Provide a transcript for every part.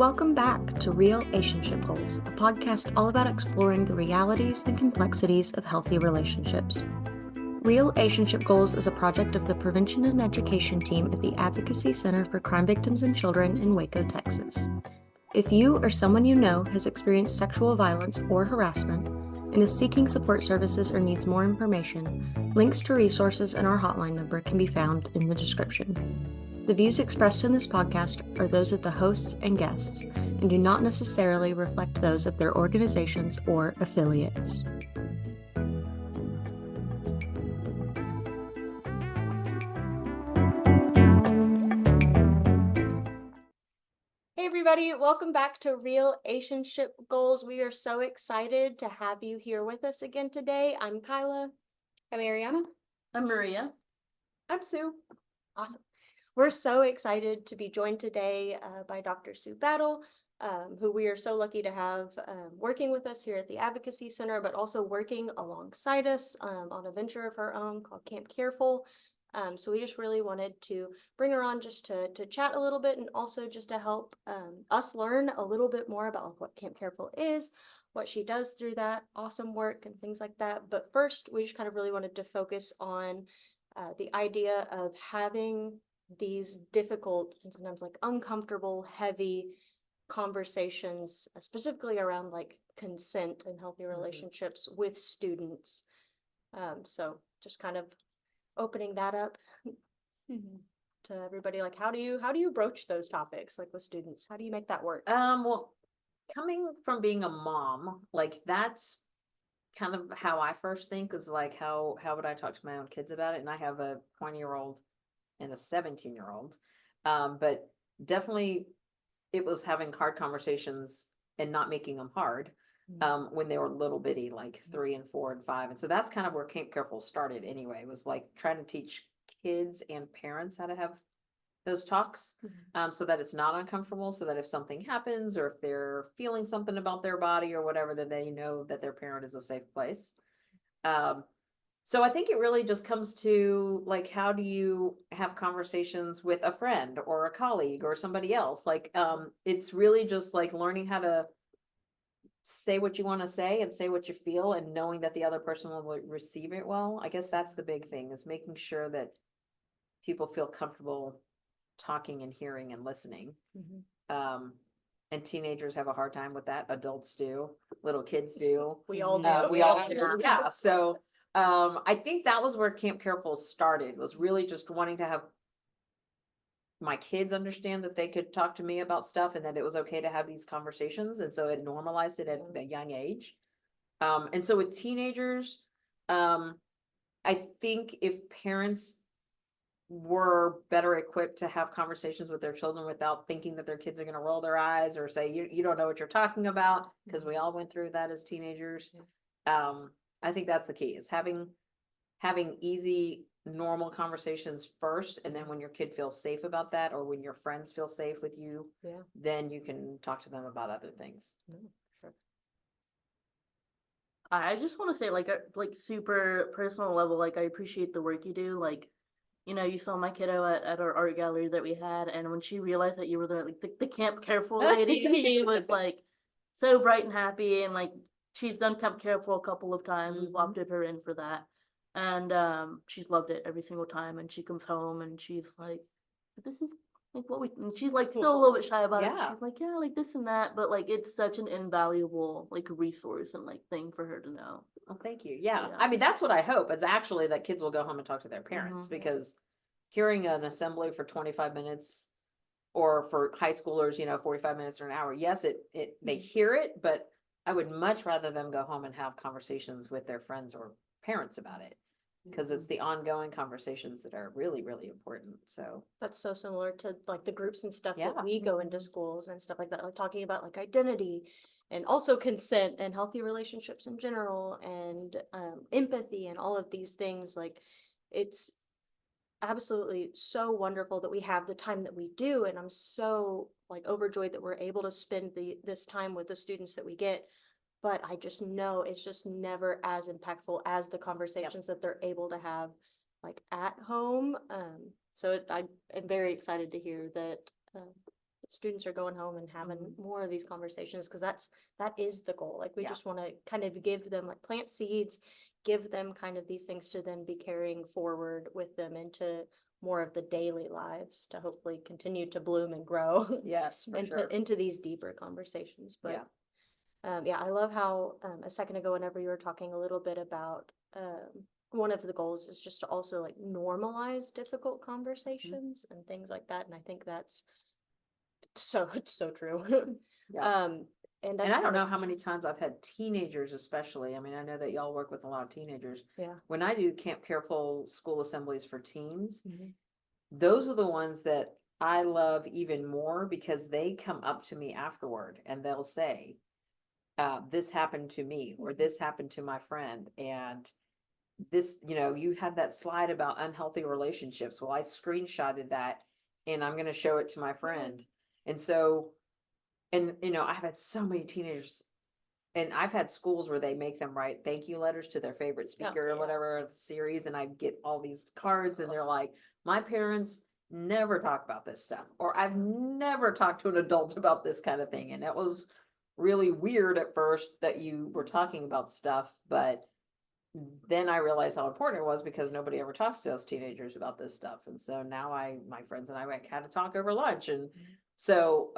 Welcome back to Real-ationship Goals, a podcast all about exploring the realities and complexities of healthy relationships. Real-ationship Goals is a project of the Prevention and Education team at the Advocacy Center for Crime Victims and Children in Waco, Texas. If you or someone you know has experienced sexual violence or harassment and is seeking support services or needs more information, links to resources and our hotline number can be found in the description. The views expressed in this podcast are those of the hosts and guests and do not necessarily reflect those of their organizations or affiliates. Hey everybody, welcome back to Real-ationship Goals. We are so excited to have you here with us again today. I'm Kyla. I'm Ariana. I'm Maria. I'm Sue. Awesome. We're so excited to be joined today by Dr. Soo Battle, who we are so lucky to have working with us here at the Advocacy Center, but also working alongside us on a venture of her own called Camp Careful. So we just really wanted to bring her on just to chat a little bit and also just to help us learn a little bit more about what Camp Careful is, what she does through that awesome work and things like that. But first, we just kind of really wanted to focus on the idea of having these difficult and sometimes like uncomfortable, heavy conversations, specifically around like consent and healthy relationships with students. So just kind of opening that up to everybody, like how do you broach those topics like with students? How do you make that work? Well, coming from being a mom, like that's kind of how I first think is like how would I talk to my own kids about it? And I have a 20-year-old and a 17-year-old. But definitely it was having hard conversations and not making them hard when they were little bitty, like 3 and 4 and 5. And so that's kind of where Camp Careful started anyway, was like trying to teach kids and parents how to have those talks so that it's not uncomfortable, so that if something happens or if they're feeling something about their body or whatever, then they know that their parent is a safe place. So I think it really just comes to like, how do you have conversations with a friend or a colleague or somebody else? Like, it's really just like learning how to say what you want to say and say what you feel and knowing that the other person will receive it well. I guess that's the big thing, is making sure that people feel comfortable talking and hearing and listening. And teenagers have a hard time with that. Adults do, little kids do. We all do. We all do. Yeah. So I think that was where Camp Careful started, was really just wanting to have my kids understand that they could talk to me about stuff and that it was okay to have these conversations. And so it normalized it at a young age. And so with teenagers, I think if parents were better equipped to have conversations with their children without thinking that their kids are going to roll their eyes or say, you don't know what you're talking about, because we all went through that as teenagers. I think that's the key, is having easy, normal conversations first. And then when your kid feels safe about that, or when your friends feel safe with you, then you can talk to them about other things. I just want to say, like super personal level, like I appreciate the work you do. Like, you know, you saw my kiddo at our art gallery that we had, and when she realized that you were the Camp Careful lady, she was like so bright and happy. And like, she's done Camp Careful a couple of times. We've opted her in for that, and she's loved it every single time. And she comes home and she's like, "This is like what we." And she's like still a little bit shy about it. She's like, "Yeah, like this and that," but like it's such an invaluable like resource and like thing for her to know. Oh, thank you. Yeah. I mean, that's what I hope, is actually that kids will go home and talk to their parents, because hearing an assembly for 25 minutes or for high schoolers, 45 minutes or an hour, yes, they hear it, but I would much rather them go home and have conversations with their friends or parents about it, because it's the ongoing conversations that are really, really important. So that's so similar to like the groups and stuff that we go into schools and stuff like that, like talking about like identity and also consent and healthy relationships in general and empathy and all of these things. Like, it's absolutely so wonderful that we have the time that we do, and I'm so like overjoyed that we're able to spend this time with the students that we get. But I just know it's just never as impactful as the conversations that they're able to have like at home. So I am very excited to hear that students are going home and having more of these conversations, because that is the goal. Like, we Yeah. just want to kind of give them, like, plant seeds, give them kind of these things to then be carrying forward with them into more of the daily lives, to hopefully continue to bloom and grow Yes, for sure. into these deeper conversations. But Yeah. yeah, I love how a second ago, whenever you were talking a little bit about one of the goals is just to also like normalize difficult conversations and things like that. And I think that's it's so true. Yeah. And And I don't know how many times I've had teenagers, especially. I mean, I know that y'all work with a lot of teenagers. Yeah. When I do Camp Careful school assemblies for teens, Mhm. those are the ones that I love even more, because they come up to me afterward and they'll say, this happened to me, or this happened to my friend. And this, you had that slide about unhealthy relationships. Well, I screenshotted that and I'm going to show it to my friend. And so, and I've had so many teenagers, and I've had schools where they make them write thank you letters to their favorite speaker or whatever of the series. And I get all these cards and they're like, my parents never talk about this stuff, or I've never talked to an adult about this kind of thing. And it was really weird at first that you were talking about stuff, but then I realized how important it was, because nobody ever talks to those teenagers about this stuff. And so now my friends and I had to talk over lunch. And so,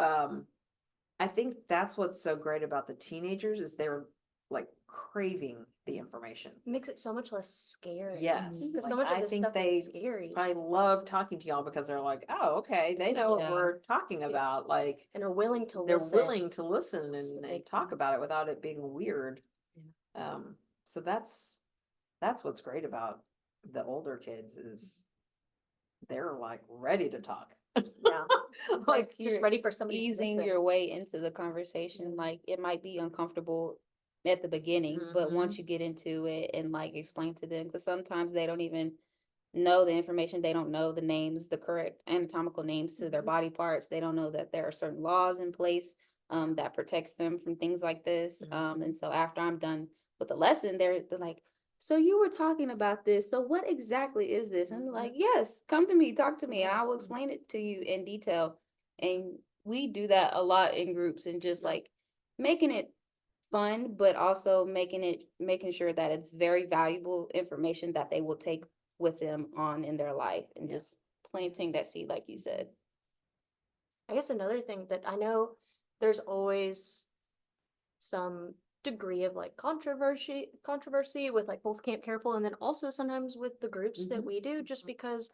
I think that's what's so great about the teenagers, is they're like craving the information. Makes it so much less scary. Yes. Because so Like, much of I this think stuff is scary. I love talking to y'all, because they're like, oh, okay, they know what Yeah. we're talking about. Like, And are willing to they're listen. willing to listen That's the and big talk thing. about it without it being weird. So that's what's great about the older kids, is they're like ready to talk. Yeah. Like, Just you're ready for somebody to easing listen. your way into the conversation. Like, it might be uncomfortable at the beginning, but once you get into it and like explain to them, because sometimes they don't even know the information. They don't know the names, the correct anatomical names to their body parts. They don't know that there are certain laws in place that protects them from things like this. And so after I'm done with the lesson, they're like, so you were talking about this. So what exactly is this? And they're like, yes, come to me, talk to me, and I will explain it to you in detail. And we do that a lot in groups, and just like making it fun, but also making sure that it's very valuable information that they will take with them on in their life, and just planting that seed, like you said. I guess another thing that I know, there's always some degree of like controversy with like both Camp Careful and then also sometimes with the groups that we do, just because,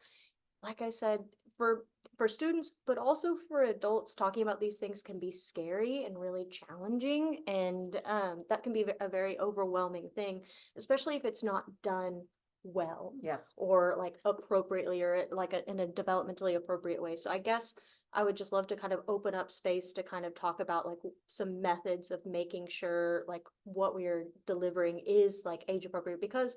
like I said, for students, but also for adults, talking about these things can be scary and really challenging, and that can be a very overwhelming thing, especially if it's not done well. Yes. Or like appropriately, or like in a developmentally appropriate way. So I guess I would just love to kind of open up space to kind of talk about like some methods of making sure like what we are delivering is like age appropriate, because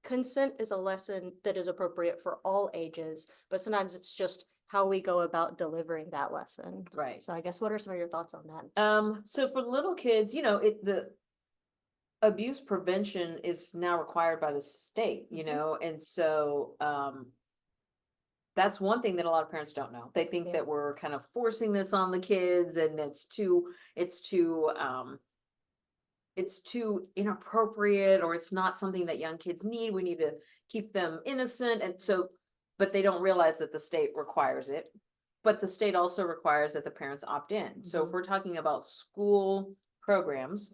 consent is a lesson that is appropriate for all ages, but sometimes it's just how we go about delivering that lesson. Right. So I guess, what are some of your thoughts on that? So for little kids, the abuse prevention is now required by the state, and so, that's one thing that a lot of parents don't know. They think that we're kind of forcing this on the kids, and it's too inappropriate, or it's not something that young kids need. We need to keep them innocent. And so, but they don't realize that the state requires it. But the state also requires that the parents opt in. So if we're talking about school programs,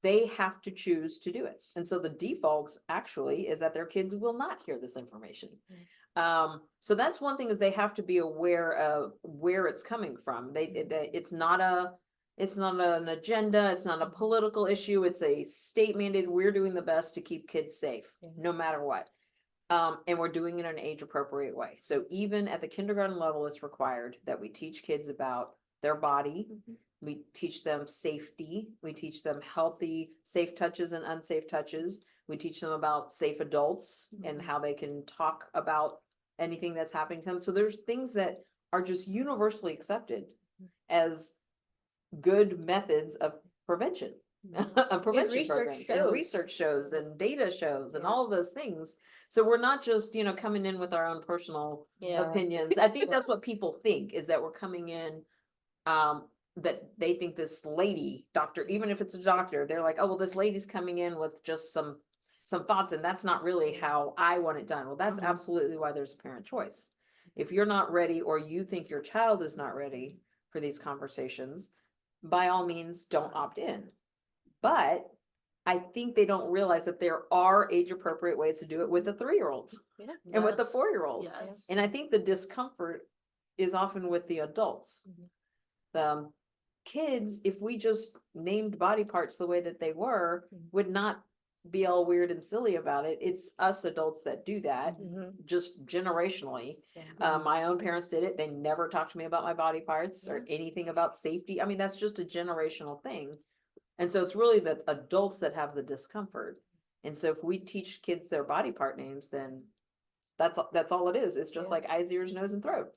they have to choose to do it. And so the default actually is that their kids will not hear this information. So that's one thing, is they have to be aware of where it's coming from. It's not an agenda. It's not a political issue. It's a state mandate. We're doing the best to keep kids safe, no matter what. And we're doing it in an age appropriate way. So even at the kindergarten level, it's required that we teach kids about their body. We teach them safety. We teach them healthy, safe touches and unsafe touches. We teach them about safe adults and how they can talk about anything that's happening to them. So there's things that are just universally accepted as good methods of prevention. Prevention programs and research shows and data shows and all of those things. So we're not just, coming in with our own personal opinions. I think that's what people think, is that we're coming in that they think this lady, doctor, even if it's a doctor, they're like, oh, well, this lady's coming in with just some thoughts, and that's not really how I want it done. Well, that's Mhm. absolutely why there's a parent choice. If you're not ready, or you think your child is not ready for these conversations, by all means, don't opt in. But I think they don't realize that there are age appropriate ways to do it with the 3-year-olds Yeah. and with the Yes, 4-year-old. Yes. And I think the discomfort is often with the adults. The kids, if we just named body parts the way that they were, would not be all weird and silly about it. It's us adults that do that, just generationally. My own parents did it. They never talked to me about my body parts or anything about safety. I mean, that's just a generational thing. And so it's really the adults that have the discomfort. And so if we teach kids their body part names, then that's all it is. It's just Yeah. like eyes, ears, nose, and throat.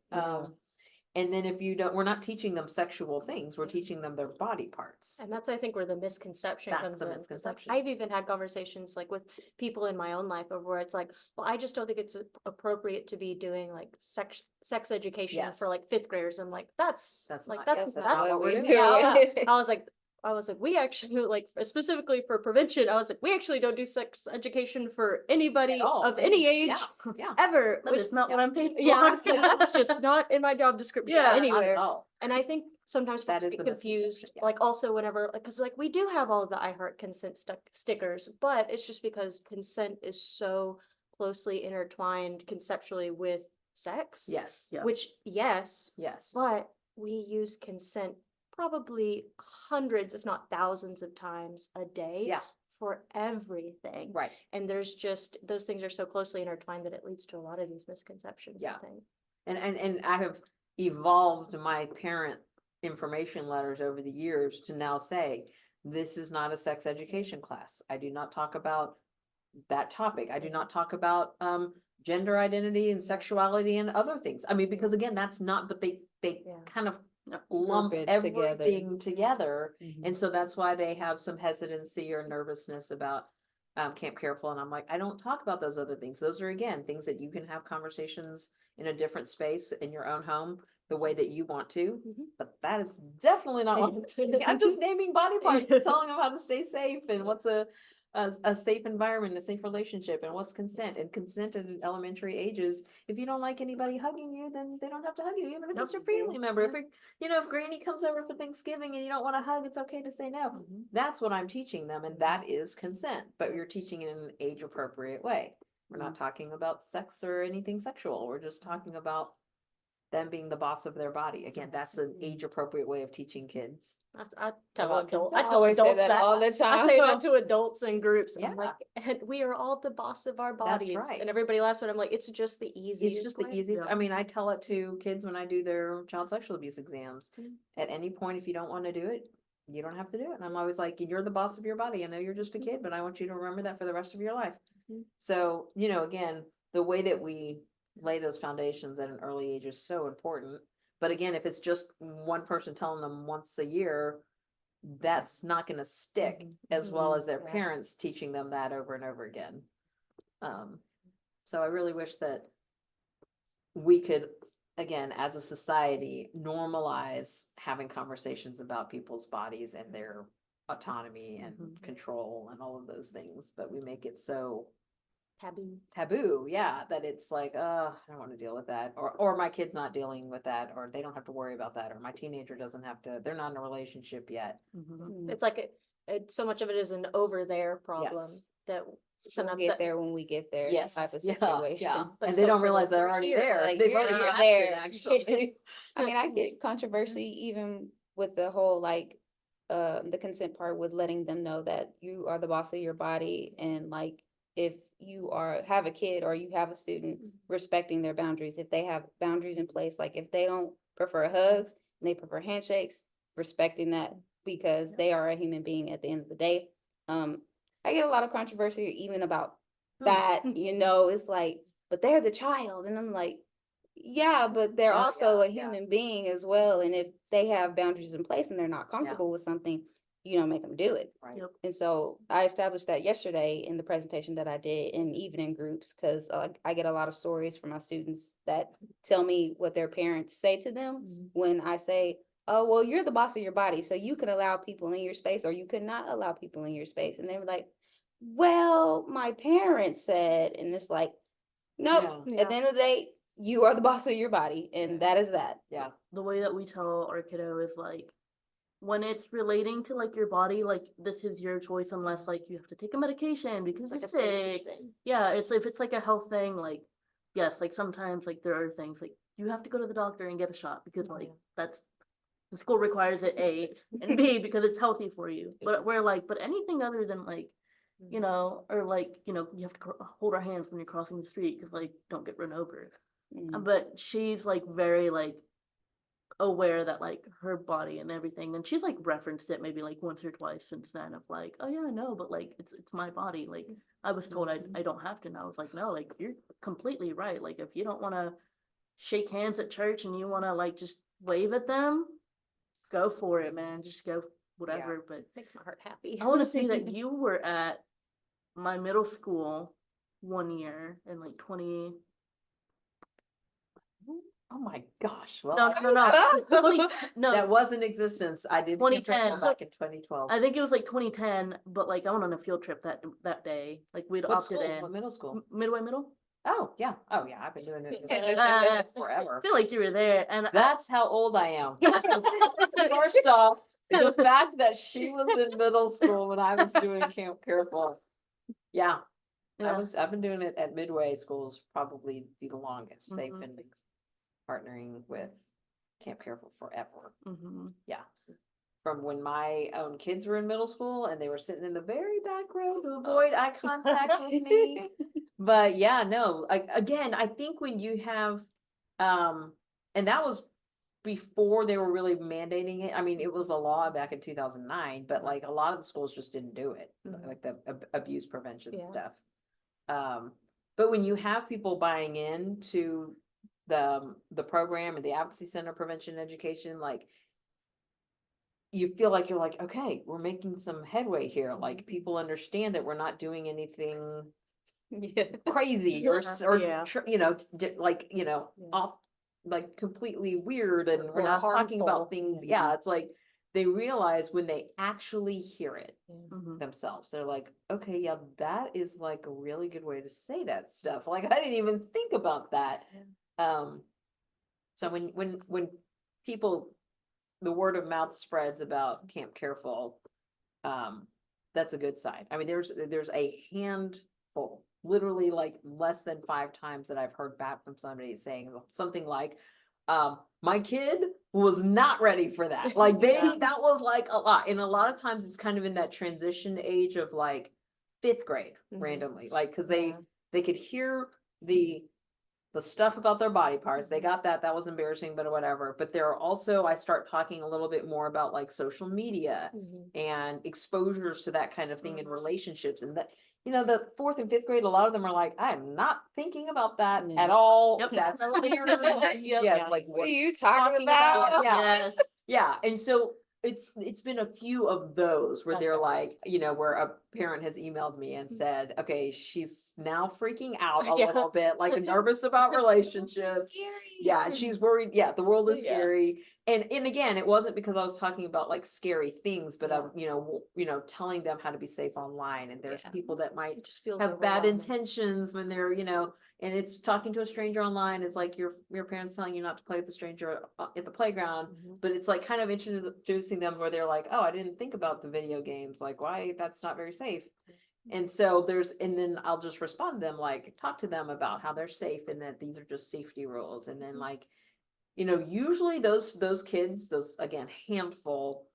And then if you don't, we're not teaching them sexual things, we're teaching them their body parts. And that's, I think, where the misconception That's comes the in. 'Cause, like, misconception. I've even had conversations like with people in my own life of where it's like, well, I just don't think it's appropriate to be doing like sex education for Yes. like 5th graders. I'm like, that's That's like not- that's yes, not that's not what what we're we're doing. doing. I was like, we actually like specifically for prevention. I was like, we actually don't do sex education for anybody all. of any age Yeah. ever. That Which is not what I'm paid for. yeah, I was like, that's just not in my job description Yeah, not at anywhere. all. And I think sometimes That folks is get the confused, misconception, yeah. like also whenever, like, cause like we do have all the I Heart Consent stickers, but it's just because consent is so closely intertwined conceptually with sex. Yes. Yeah. Which, yes, Yes. but we use consent probably hundreds, if not thousands of times a day. Yeah. For everything. Right. And there's just, those things are so closely intertwined that it leads to a lot of these misconceptions, Yeah. I think. And I have evolved my parent information letters over the years to now say, this is not a sex education class. I do not talk about that topic. I do not talk about gender identity and sexuality and other things. I mean, because again, that's not, but they Yeah. kind of Yep. lump Group it together. everything together. Mhm. And so that's why they have some hesitancy or nervousness about Camp Careful. And I'm like, I don't talk about those other things. Those are, again, things that you can have conversations in a different space in your own home, the way that you want to. But that is definitely not what I'm doing. I'm just naming body parts and telling them how to stay safe and what's a safe environment, a safe relationship, and what's consent. And consent at elementary ages, if you don't like anybody hugging you, then they don't have to hug you, even if it's your family member. If if Granny comes over for Thanksgiving and you don't want to hug, it's okay to say no. That's what I'm teaching them, and that is consent. But you're teaching it in an age appropriate way. We're not talking about sex or anything sexual. We're just talking about them being the boss of their body. Again, that's an age appropriate way of teaching kids. I tell About adults, consent. I I tell always say adults that all the I time. say that to adults in groups. I'm Yeah. like, and we are all the boss of our That's bodies. right. And everybody laughs when I'm like, it's just the easiest. It's just the way. easiest. Yeah. I mean, I tell it to kids when I do their child sexual abuse exams. At any point, if you don't want to do it, you don't have to do it. And I'm always like, you're the boss of your body. I know you're just a kid, but I want you to remember that for the rest of your life. So, again, the way that we lay those foundations at an early age is so important. But again, if it's just one person telling them once a year, that's not going to stick as well as their Right. parents teaching them that over and over again. So I really wish that we could, again, as a society, normalize having conversations about people's bodies and their autonomy and control and all of those things, but we make it so taboo, yeah, that it's like, I don't want to deal with that, or my kid's not dealing with that, or they don't have to worry about that, or my teenager doesn't have to, they're not in a relationship yet. It's like so much of it is an over there problem Yes. that We'll sometimes get there when we get there. Yes, Type of yeah, situation. yeah. But And so they don't for realize the they're already here, there. like, They've you're already passed there. it, actually. I mean, I get controversy even with the whole like the consent part with letting them know that you are the boss of your body, and like if you have a kid or you have a student, respecting their boundaries. If they have boundaries in place, like if they don't prefer hugs and they prefer handshakes, respecting that because they are a human being at the end of the day. I get a lot of controversy even about that, it's like, but they're the child. And I'm like, yeah, but they're also a human being as well. And if they have boundaries in place and they're not comfortable with something, you don't make them do it. Right. Yep. And so I established that yesterday in the presentation that I did, and even in groups, because I get a lot of stories from my students that tell me what their parents say to them when I say, oh, well, you're the boss of your body, so you can allow people in your space or you could not allow people in your space. And they were like, well, my parents said, and it's like, nope, Yeah. at the end of the day, you are the boss of your body, and that is that. Yeah. The way that we tell our kiddo is like, when it's relating to like your body, like this is your choice unless like you have to take a medication because It's like you're a safety sick. thing. Yeah, it's if it's like a health thing, like yes, like sometimes like there are things like you have to go to the doctor and get a shot because like that's the school requires it, A, and B, because it's healthy for you. But we're like, but anything other than like, you know, or like, you know, you have to hold our hands when you're crossing the street because like don't get run over. Mm. But she's like very like aware that like her body and everything, and she's like referenced it maybe like once or twice since then of like, oh yeah, I know, but like it's my body. Like I was told I don't have to, and I was like, no, like you're completely right. Like if you don't want to shake hands at church and you want to like just wave at them, go for it, man. Just go whatever. But Makes my heart happy. I want to say that you were at my middle school one year in like 20. Oh my gosh. Well, No. 2010 no, that was in existence. I did Camp 2010. Crystal back in 2012. I think it was like 2010, but like I went on a field trip that day. Like we'd What opted school? in. What middle school? Midway Middle. Oh yeah. Oh yeah. I've been doing it I forever. feel like you were there, and That's how old I am. First off, the fact that she was in middle school when I was doing Camp Careful. Yeah, yeah. I've been doing it at Midway schools probably the longest. They've Mhm. been partnering with Camp Careful forever. Mm-hmm. Yeah. From when my own kids were in middle school and they were sitting in the very back row to avoid eye contact with me. But yeah, no, again, I think when you have, and that was before they were really mandating it. I mean, it was a law back in 2009, but like a lot of the schools just didn't do it, like the abuse prevention Yeah. stuff. But when you have people buying into the program and the Advocacy Center Prevention Education, like you feel like you're like, okay, we're making some headway here. Like people understand that we're not doing anything Yeah. crazy Yeah. you know, like, you know, Yeah. off, like completely weird, and we're Or not talking harmful. about things. Yeah, it's like they realize when they actually hear it Mm-hmm. themselves, they're like, okay, yeah, that is like a really good way to say that stuff. Like I didn't even think about that. So when people, the word of mouth spreads about Camp Careful, that's a good sign. I mean, there's a handful, literally like less than 5 times that I've heard back from somebody saying something like, my kid was not ready for that. Like that was like a lot. And a lot of times it's kind of in that transition age of like 5th grade randomly, like, cause they could hear the stuff about their body parts. They got that was embarrassing, but whatever. But there are also, I start talking a little bit more about like social media and exposures to that kind of thing in relationships. And that, you know, the 4th and 5th grade, a lot of them are like, I'm not thinking about that at all. Yep. That's weird. Yes, like What are you talking about? Yeah. Yes. Yeah, and so it's been a few of those where they're Okay. like, you know, where a parent has emailed me and said, okay, she's now freaking out a Yeah. little bit, like nervous about relationships. Yeah, and she's worried. Yeah, the world is Yeah. scary. And again, it wasn't because I was talking about like scary things, but I'm, you know, telling them how to be safe online. And there's Yeah. people that might It just feels have bad overwhelming. intentions when they're, you know, and it's talking to a stranger online. It's like your parents telling you not to play with the stranger at the playground, but it's like kind of introducing them where they're like, oh, I didn't think about the video games. Like, why? That's not very safe. And so and then I'll just respond to them, like, talk to them about how they're safe and that these are just safety rules. And then like, you know, usually those kids, those, again, handful,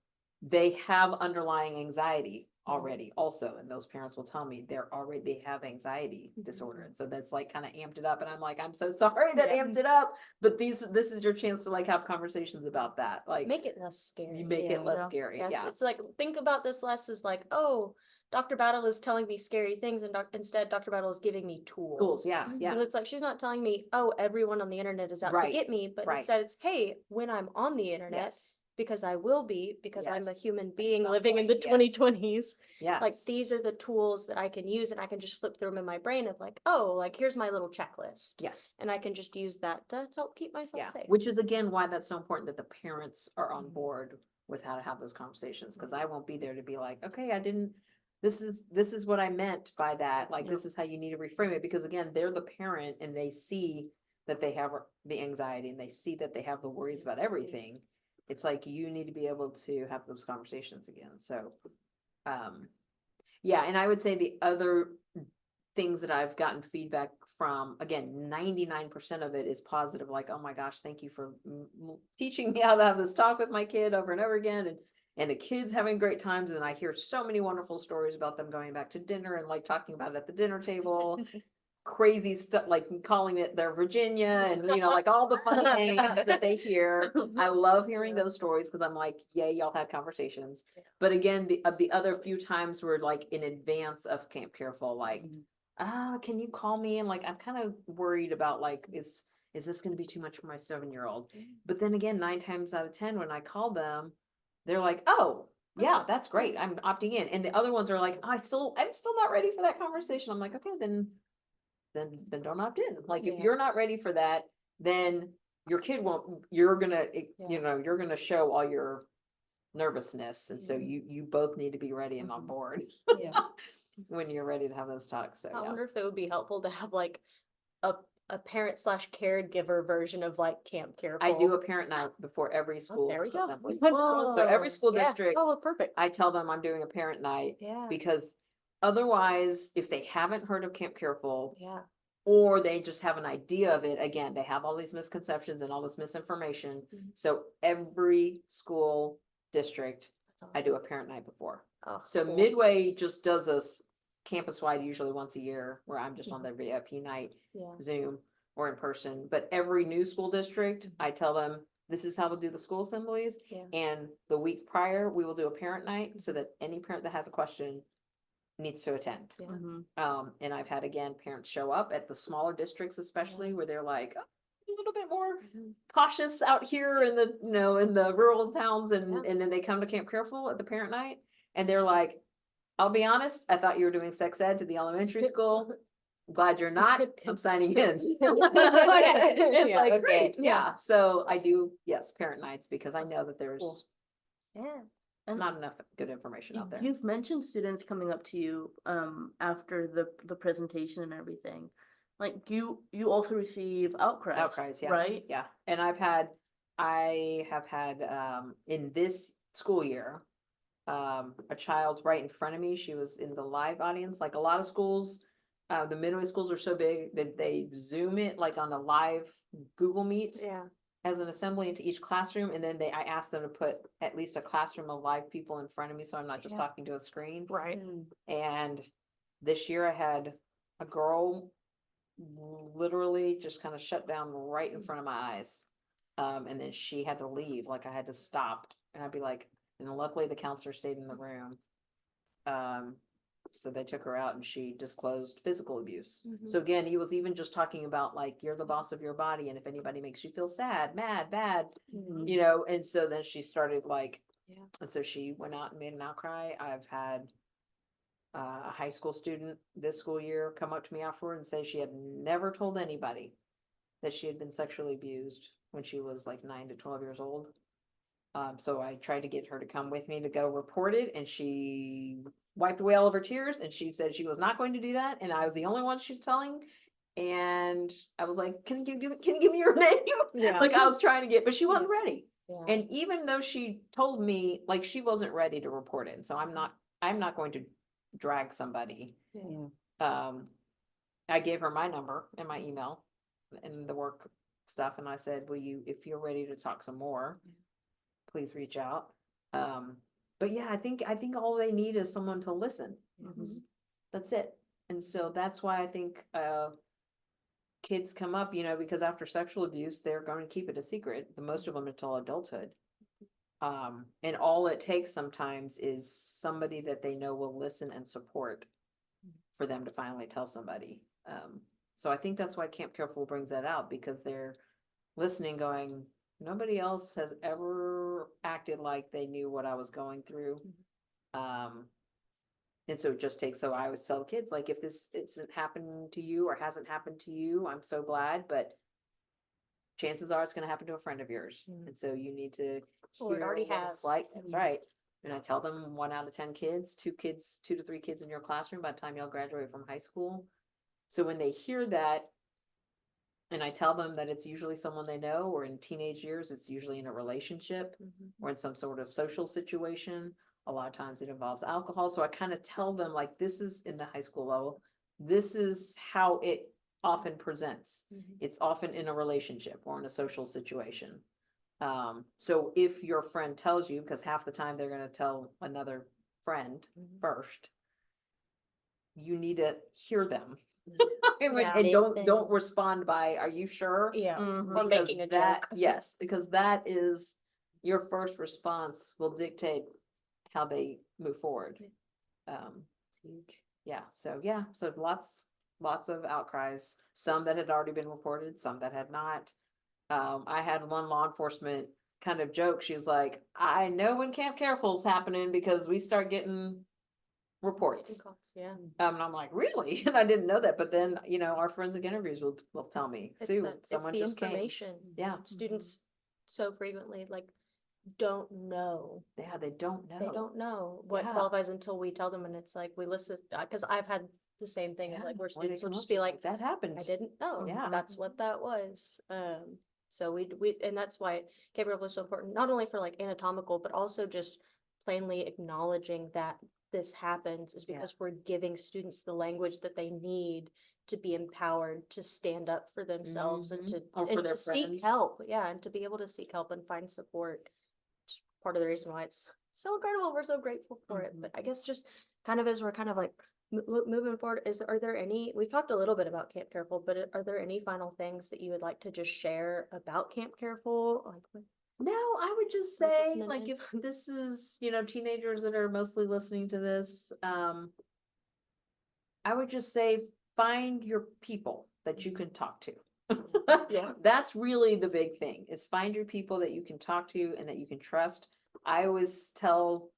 they have underlying anxiety already also, and those parents will tell me they have anxiety disorder, and so that's like kind of amped it up, and I'm like, I'm so sorry that amped it up, but this is your chance to like have conversations about that, like Make it less scary. you make it less Yeah. scary. Yeah. It's like, think about this less as like, oh, Dr. Battle is telling me scary things, and instead Dr. Battle is giving me tools. Tools, yeah, yeah. And it's like, she's not telling me, oh, everyone on the internet is out Right, to get me, but right. instead it's, hey, when I'm on the internet, Yes. because I will be, because I'm a Yes. human At being some living in the point, yes. 2020s. Yes. Like, these are the tools that I can use, and I can just flip through them in my brain of like, oh, like, here's my little checklist. Yes. And I can just use that to help keep myself Yeah, safe. which is again why that's so important that the parents are on Mhm. board with how to have those conversations, because I won't be there to be like, okay, I didn't, this is what I meant by that, like, Yeah. this is how you need to reframe it, because again, they're the parent and they see that they have the anxiety and they see that they have the worries about everything. It's like, you need to be able to have those conversations again, so, yeah, and I would say the other things that I've gotten feedback from, again, 99% of it is positive, like, oh my gosh, thank you for teaching me how to have this talk with my kid over and over again, and the kids having great times, and I hear so many wonderful stories about them going back to dinner and like talking about it at the dinner table, crazy stuff, like calling it their Virginia, and like all the funny names that they hear. I love hearing Yeah. those stories, because I'm like, yay, y'all had conversations. Yeah. But again, the other few times were like in advance of Camp Careful, like, can you call me? And like, I'm kind of worried about like, is this going to be too much for my 7-year-old? But then again, 9 times out of 10, when I call them, they're like, oh, yeah, that's great, I'm opting in. And the other ones are like, I'm still not ready for that conversation. I'm like, okay, then don't opt in. Like, if Yeah. you're not ready for that, then your kid won't, you're gonna, Yeah. you're gonna show all your nervousness. And so Mhm. you both need to be ready and on Mhm. board Yeah. when you're ready to have those talks. So I yeah. wonder if it would be helpful to have like a parent slash caregiver version of like Camp Careful. I do a parent night before every school There we go. assembly. Whoa. So every school Yeah. district, Oh, perfect. I tell them I'm doing a parent night, Yeah. because otherwise, if they haven't heard of Camp Careful, Yeah. or they just have an idea of it, again, they have all these misconceptions and all this misinformation. Mhm. So every school district, That's I do a awesome. parent night before. Oh, So cool. Midway just does us campus-wide, usually once a year, where I'm just on their VIP night, Yeah. Zoom or in person. But every new school district, I tell them, this is how we'll do the school assemblies. Yeah. And the week prior, we will do a parent night, so that any parent that has a question needs to attend. Yeah. And I've had, again, parents show up at the smaller districts, especially, where they're like, oh, a little bit more Mhm. cautious out here in the, in the rural towns, and Yeah. and then they come to Camp Careful at the parent night, and they're like, I'll be honest, I thought you were doing sex ed to the elementary school. Glad you're not. I'm signing in. It's Yeah. like, Okay. great, yeah. So I do, yes, parent nights, because I know that there's Cool. Yeah. And not enough good information out there. you've mentioned students coming up to you after the presentation and everything. Like, you also receive outcries, Yeah. right? Yeah, and I have had, in this school year, a child right in front of me. She was in the live audience. Like, a lot of schools, the Midway schools are so big that they Zoom it like on a live Google Meet Yeah. as an assembly into each classroom, and then I asked them to put at least a classroom of live people in front of me, so I'm not just Yeah. talking to a screen. Right. And this year I had a girl literally just kind of shut down right in front of my eyes. And then she had to leave, like, I had to stop, and I'd be like, and luckily the counselor stayed in the room. So they took her out, and she disclosed physical abuse. Mhm. So again, he was even just talking about like, you're the boss of your body, and if anybody makes you feel sad, mad, bad, Mhm. and so then she started like, Yeah. and so she went out and made an outcry. I've had a high school student this school year come up to me afterward and say she had never told anybody that she had been sexually abused when she was like 9 to 12 years old. So I tried to get her to come with me to go report it, and she wiped away all of her tears, and she said she was not going to do that, and I was the only one she was telling. And I was like, can you give me your name? Yeah. Like, I was trying to get, but she wasn't ready. Yeah. And even though she told me, like, she wasn't ready to report it, and so I'm not going to drag somebody. Yeah. I gave her my number and my email and the work stuff, and I said, will you, if you're ready to talk some more, please reach out. But yeah, I think all they need is someone to listen. Mhm. That's it. And so that's why I think kids come up, because after sexual abuse, they're going to keep it a secret, the most of them until adulthood. And all it takes sometimes is somebody that they know will listen and support for them to finally tell somebody. So I think that's why Camp Careful brings that out, because they're listening, going, Nobody else has ever acted like they knew what I was going through. And so it just takes, so I always tell kids, like, if this isn't happened to you or hasn't happened to you, I'm so glad, but chances are it's gonna happen to a friend of yours. Mhm. And so you need to Or it hear already what has. it's like. That's Mhm. right. And I tell them 1 out of 10 kids, 2 to 3 kids in your classroom by the time y'all graduate from high school. So when they hear that, and I tell them that it's usually someone they know, or in teenage years, it's usually in a relationship Mhm. or in some sort of social situation. A lot of times it involves alcohol. So I kind of tell them, like, this is in the high school level, this is how it often presents. Mhm. It's often in a relationship or in a social situation. So if your friend tells you, because half the time they're gonna tell another friend Mhm. first, you need to hear them. Yeah. And don't Listen. respond by, are you sure? Yeah, Mhm. or Because making a that, joke. yes, because that is, your first response will dictate how they move forward. It's huge. Yeah, so lots of outcries, some that had already been reported, some that had not. I had one law enforcement kind of joke. She was like, I know when Camp Careful's happening because we start getting reports. Yeah. And I'm like, really? And I didn't know that. But then, our forensic interviews will tell me, It's Sue, the someone it's the just came. information. Yeah. Students so frequently like don't know. Yeah, they don't know. They don't know what Yeah. qualifies until we tell them, and it's like we listen, because I've had the same thing, Yeah, like where or they students will come just up be to like, that happened. I didn't know. Yeah. That's what that was. So we and that's why Gabriel was so important, not only for like anatomical, but also just plainly acknowledging that this happens is Yeah. because we're giving students the language that they need to be empowered to stand up for themselves and to Or for and their to seek friends. help. Yeah, and to be able to seek help and find support. Just part of the reason why it's so incredible. We're so grateful for it. But I guess just kind of as we're kind of like moving forward, are there any, we've talked a little bit about Camp Careful, but are there any final things that you would like to just share about Camp Careful? Like, No, I would just Who's say, listening like, in? if this is, teenagers that are mostly listening to this, I would just say, find your people that you can talk to. Yeah. That's really the big thing, is find your people that you can talk to and that you can trust. I always tell,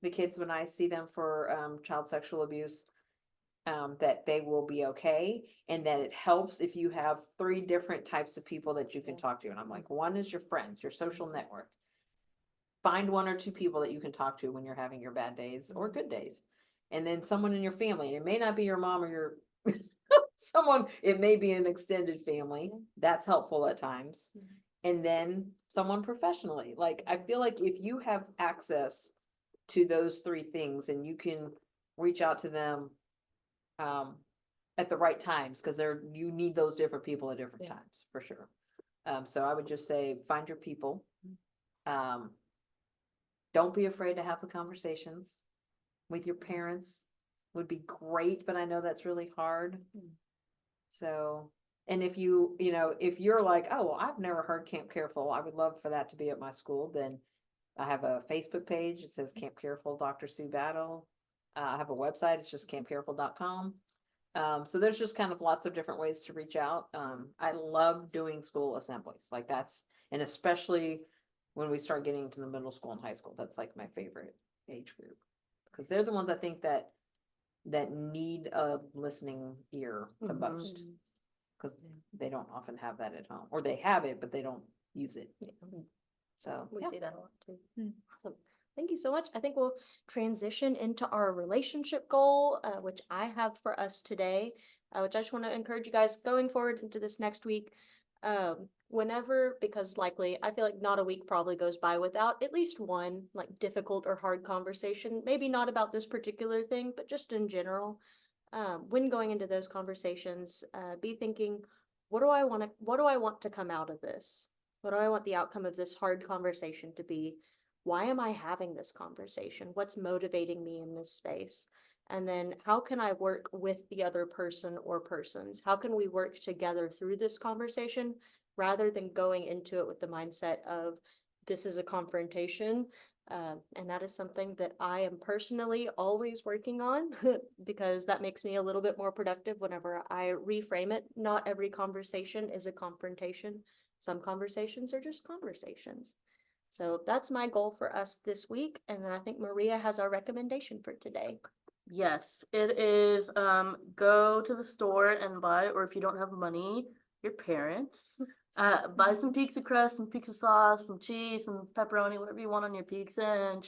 the kids when I see them for, child sexual abuse, that they will be okay, and that it helps if you have 3 different types of people that you can Yeah. talk to. And I'm like, one is your friends, your social network. Find 1 or 2 people that you can talk to when you're having your bad days or good days. And then someone in your family, and it may not be your mom or your someone, it may be an extended family. That's helpful at times. And then someone professionally. Like, I feel like if you have access to those 3 things, and you can reach out to them, at the right times, because you need those different people at different Yeah. times, for sure. So I would just say, find your people. Don't be afraid to have the conversations with your parents. Would be great, but I know that's really hard. So, and if if you're like, oh, well, I've never heard Camp Careful, I would love for that to be at my school, then I have a Facebook page. It says Camp Careful, Dr. Soo Battle. I have a website. It's just campcareful.com. So there's just kind of lots of different ways to reach out. I love doing school assemblies, like and especially when we start getting to the middle school and high school, that's like my favorite age group. Cause they're the ones I think that need a listening ear the most. Cause they don't often have that at home, or they have it, but they don't use it. So We yeah. see that a lot too. So thank you so much. I think we'll transition into our relationship goal, which I have for us today, which I just want to encourage you guys going forward into this next week. Whenever, because likely, I feel like not a week probably goes by without at least one like difficult or hard conversation. Maybe not about this particular thing, but just in general. When going into those conversations, be thinking, what do I want to come out of this? What do I want the outcome of this hard conversation to be? Why am I having this conversation? What's motivating me in this space? And then how can I work with the other person or persons? How can we work together through this conversation rather than going into it with the mindset of this is a confrontation? And that is something that I am personally always working on because that makes me a little bit more productive whenever I reframe it. Not every conversation is a confrontation. some conversations are just conversations. So that's my goal for us this week. And then I think Maria has our recommendation for today. Yes, it is go to the store and buy, or if you don't have money, your parents, buy some pizza crust, some pizza sauce, some cheese, some pepperoni, whatever you want on your pizza. And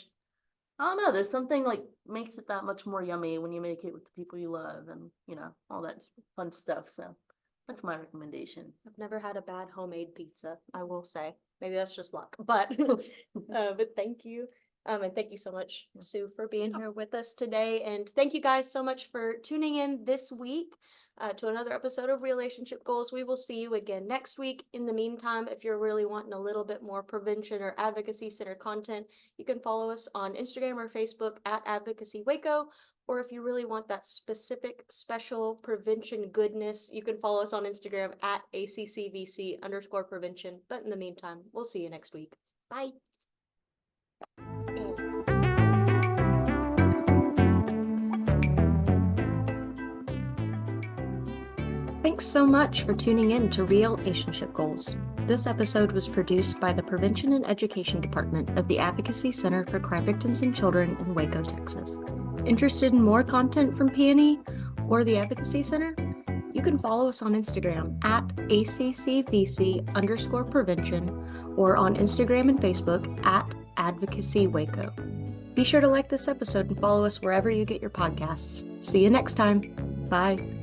I don't know, there's something like makes it that much more yummy when you make it with the people you love and, you know, all that fun stuff. So that's my recommendation. I've never had a bad homemade pizza, I will say. Maybe that's just luck, but thank you. And thank you so much, Sue, for being here with us today. And thank you guys so much for tuning in this week to another episode of Real-ationship Goals. We will see you again next week. In the meantime, if you're really wanting a little bit more prevention or advocacy center content, you can follow us on Instagram or Facebook at Advocacy Waco. Or if you really want that specific special prevention goodness, you can follow us on Instagram at ACCVC_prevention. But in the meantime, we'll see you next week. Bye. Thanks so much for tuning in to Real-ationship Goals. This episode was produced by the Prevention and Education Department of the Advocacy Center for Crime Victims and Children in Waco, Texas. Interested in more content from PNE or the Advocacy Center? You can follow us on Instagram at ACCVC_prevention or on Instagram and Facebook at Advocacy Waco. Be sure to like this episode and follow us wherever you get your podcasts. See you next time. Bye.